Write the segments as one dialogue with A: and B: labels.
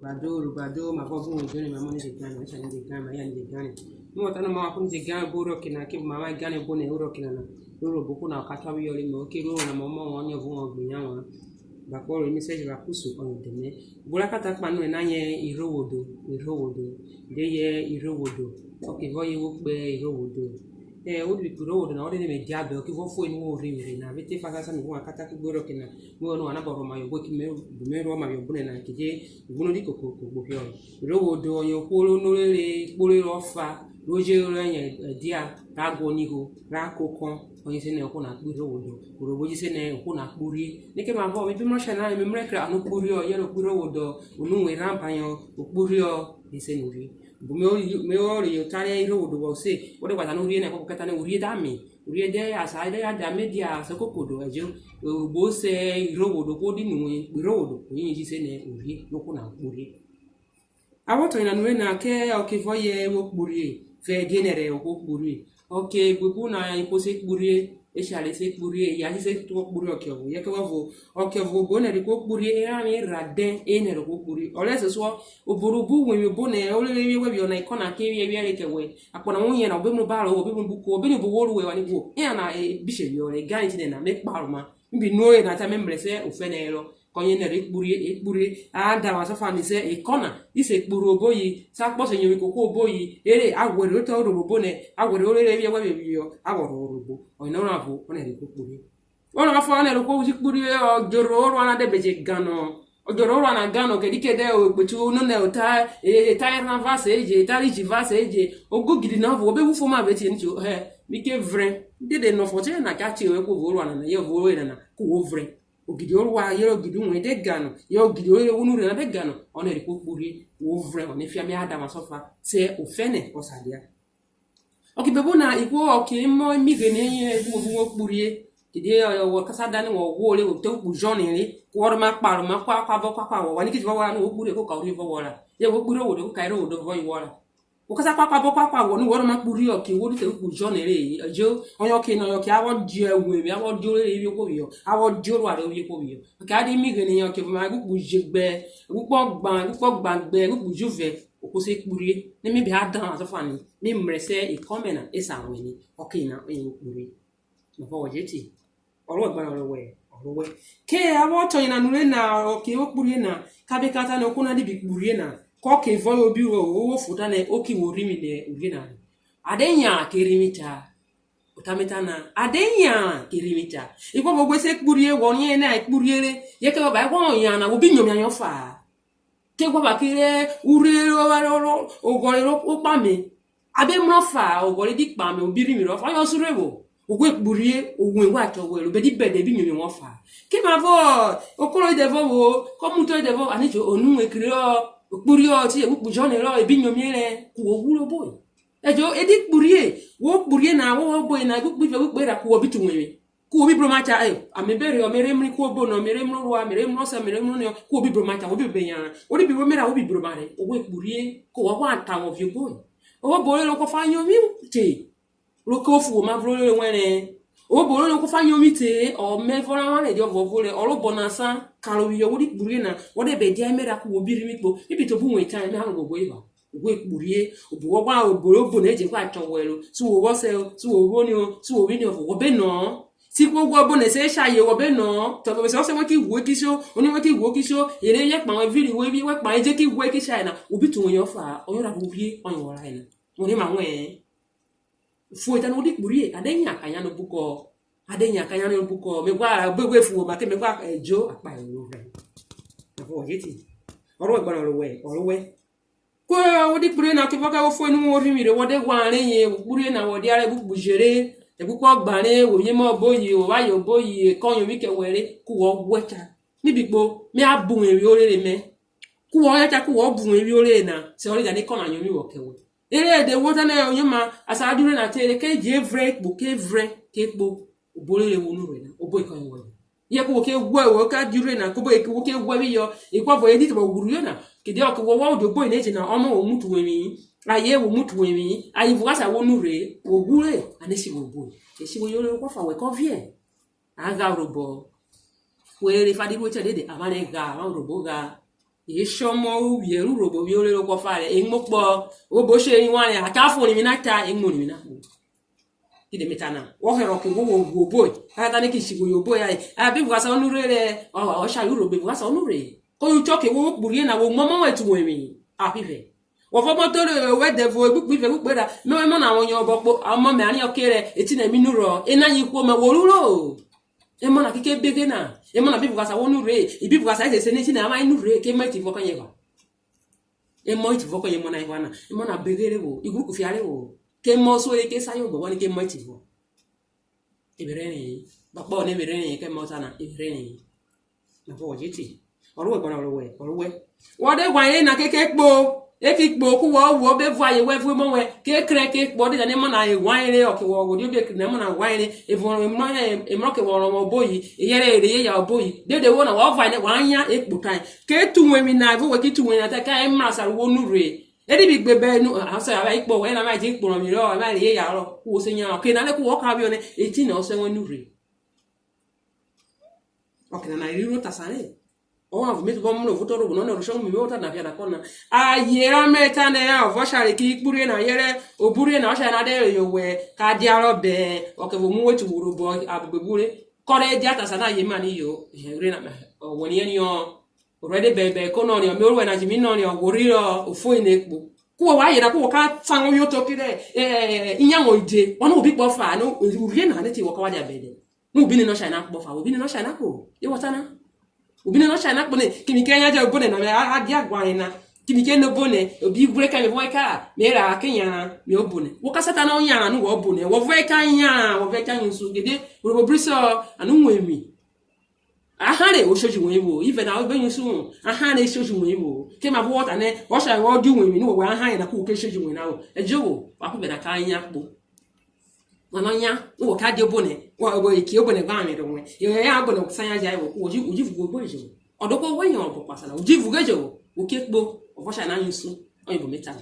A: Bado, ma babu ngene mama ni jigani, acha ni jigani, maya ni jigani. Mo tano mama kun jigani boro kina ki mama gani bone euro kina na. Euro boku na katwa bi yoli mo ki ro na mama wonye vuo gbiyan ba ko ro message ba kusu on deme. Bula kata pa no na ye irowodo. De ye irowodo. Okay, voye wo pe irowodo. O di irowodo na o de me diabe o ki vo fo inu ori na vete fa sa mi kata ki boro kina. Mo no ana boro ma yo bo ki me ro ma yo bune na kije gbunu di koko gbo fi o. Irowodo yo ko lo no le pore ro fa roje ro yen dia ta go ni go ra kokon oyin se ne ko na pi irowodo oroboji se ne ko na puri ni ke ma bo mi bi mo se na mi mre kra anu puri o ye ro pi irowodo onu we rampa yan o puri o ise ni ri bu me o ri yo tare irowodo wo se o de gba na ri ne ko keta ne ori da mi ori de asa de ya da media se kokodo ejo bo se irowodo ko di nu irowodo oyin ji se ne ori lo ko na puri awon to ina nu na ke o ke foye wo puri fe genere o ko puri okay gbogbo na ipo se puri e shale se puri ya se to puri o ke o ye ke wo okay wo bo na ri ko puri e ra mi raden e ne ro ko puri o le se so oborubu we bo na o le we bi ona iko na ke we ke we apona won ye na obe mu ba ro obe mu buko obe ni bo wo ru we wa ni bo e na e bi se bi o le gan ti na me paruma mbi no e na ta me mbrese o fe na ero konye na ekpuri ada ma so fa ni se ikona ise ekpuru oboyi sa po se yin koko oboyi ere agwere o to robo ne agwere o le bi we bi yo agworo robo o ina na fu o na ekpuri o na fa na ro ko ji kpuri o joro ro na de beje gano o joro ro na gano ke dike de o gbetu no ne o ta ta na va se je ta ri ji va se je o go gidi na fu o be wu fo ma be ti nti o mi ke vre de no fo je na ka ti o ko vo ro na ye vo ro na ko wo vre ogidi orwa yero ogidi unwe de gano yo ogidi ore unu re na de gano ona ri ko puri wo vre oni fi ami ada masofa se ofene osadia okibebo na iwo okimo mi gene ye wo puri kide wo kasa dani wo le wo to bu joni ri ko ma paru ma kwa wo wani kiti wa no puri ko ka ori vo wora ye wo puri wo de ko kairo wo do vo wora o kasa kwa wo ni wo ma puri o ki wo de bu joni ri jo onyo ki no yo ki awo je ewe mi awo jo le bi ko bi yo awo jo ro are bi ko bi yo ka di mi gene yo ki ma gugu jegbe gugu gbangbe gugu juve o ko se puri ni mi bi adan so fani mi mrese e komena e sa won ni o ki na e puri mo fo jeti oro gba oro we ke awo to ina nure na o ki o puri na ka be kata na ko na di bi puri na ko ke vo obi wo futa na o ki wo rimi ne uri na adenya kirimita utametana adenya kirimita iko bo se kpurie won ye na kpuriere ye ke ba ko yan na obi nyom yan fa ke gwa ba kire uri ro ogoriro o pa mi abe mro fa ogori di pa mi obi rimi ro fa yo surewo ogwe kpurie ogun wa to we lo be di bede bi nyom won fa ke ma vo okoro de vo wo ko mu to de vo ani jo onu e kire okpuri o ti e bu joni ro e bi nyom yere ku owuro boy ejo edi kpurie wo kpurie na wo boy na gbu gbe ra ku obi tunwe ku obi bromacha amebere o mere mri ku obo no mere mro ro mere mro sa mere mro no ku obi bromacha obi be yan ori bi wo mera obi bromare owo kpurie ko wa wa ta wo fi boy owo boy lo ko fa yan mi te ro ko fu ma bro le wene owo boy lo ko fa yan mi te o me fora wa le jo vo vo le oro bonasa karo yo ori kpurie na wo de be dia mera ku obi ri mi po ibi to bu won tan na ro go iba we kpurie obuwo wa oboro na eje kwa towelo so wo se so wo ni o so wo ni o wo be no si ko wo bo na se shaye wo be no to be so se won ki wo ki so oni won ki wo ki so ere ye pa won viri we bi we pa eje ki wo ki sha na obi tun yo fa oyo ra bo bi on yo ra na oni ma won fu eta no di kpurie adenya kanya no buko me gwa gbegbe fu ma ke me gwa ejo apa ero re afo yeti oro gba oro we ko wodi kpurie na ke foka wo fo nu ori mi re wode gwa rin ye kpurie na wodi are bu bujere e bu ko gbare wo ye mo boyi o wa yo boyi ko yan mi ke were ku wo wecha nibi gbo mi abun ewi ore me ku wo yecha ku wo bun ewi ore na se ori da ni ko na yan mi wo kewe ere de wo tane oyin ma asa dure na tere ke je vre bu ke vre ke gbo obore wo nu re na obo ikan wo ye ko ke gwe wo ka dure na ko bo ke wo ke gwe bi yo iko bo edit bo guru yo na kede o ko wo wo do boy na je na omo wo mutu wemi aye wo mutu wemi ayi vu asa wo nu re wo gure anesi wo boy ke si wo yo ko fa we ko vie aga robo we re fa di wo che de amane ga ma robo ga Ishomo ubi rurobo bi ole ko fare enmopo obo se yin wa ya ka fun mi na ta enmo ni na ide metana wo hero ke wo boy ata ni ki sigo yo boy ai abi buka sa onure re o sha rurobo buka sa onure ko yu choke wo buri na wo momo wetu wo mi apife wo fo mo to le we devo egbu ife gbe da me mo na won yo bopo amo me ani okere eti na mi nuro ina yin ko ma wo ruro e mo na kike bege na e mo na bi buka sa wonu re ibi buka sa se ni ti na ma inu re ke ma ti fo kan ye ba e mo ti fo kan ye mo na i wana e mo na bege re wo iguru ku fi are wo ke mo so e ke sa yo bo woni ke mo ti fo e bere ni ba po ne bere ni ke mo sa na e bere ni na fo je ti oruwe gbona oruwe wo de gwa ye na keke po e fi gbo ku wo be vo aye we fu mo we ke kre ke po de na mo na e wan ere o ke wo wo de na mo na wan ere e vo e mo ke wo ro boyi e yere ere ye ya boyi de wo na wo va ne wan ya e po tan ke tu we mi na vo we ki tu we na ta ka e ma sa wo nu re e di bi gbe be nu asa ya ba ipo we na ma ji po mi ro ma re ya ro wo se nya ke na le ku wo ka bi o ne e ti na o se won nu re o ke na ri ro ta sare o ha vumeti bo mno vutoro bu no rusho mi wota na bia na kona ayera meta na ya voshari ki ikpure na yere obure na osha na de yo we ka dia robe o ke bo mu wetu wuru bo abebure kore dia ta sana ye mani yo re na woni eni o already bebe kono ni o mi orwe na jimi no ni o goriro ofo ine ekpo kuwa wa yera kuwa ka tanwo yo to kire inyango ide wonu obi po fa no uri na ne ti wo ka wa dia bede no obi ni no sha na po fa obi ni no sha na ko e wota na ubine no shana kpone kimi kenya je bone na me adi agwan na kimi ke no bone obi gure ka me boy ka me ra kenya me obone wo kasata na onya na wo bone wo voe ka nya wo ve ka nsu gede wo briso anu nwemi ahare o shoji wenwo even na obe nsu ahare shoji wenwo ke ma bo wota ne wo sha wo di wenwi ni wo ahare na ku ke shoji wenna wo ejowo wa ku be na ka nya kpo Manonya, wo ka de bone, wo ki obone gba mi do we. Yo ya bone kusanya ja wo, oji fugo bojo. Odoko we yan opo pasana, oji fugo jo, wo ke gbo, ofo sha na yinsu, on ibo meta.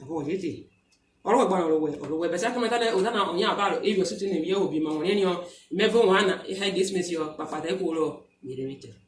A: Afo yeti. Oro gba oro we be sa kometa le ozana onya abaro e yo sutu ne ye obi ma won ni o mevo wana e high dismiss yo papa de ko ro mi remite.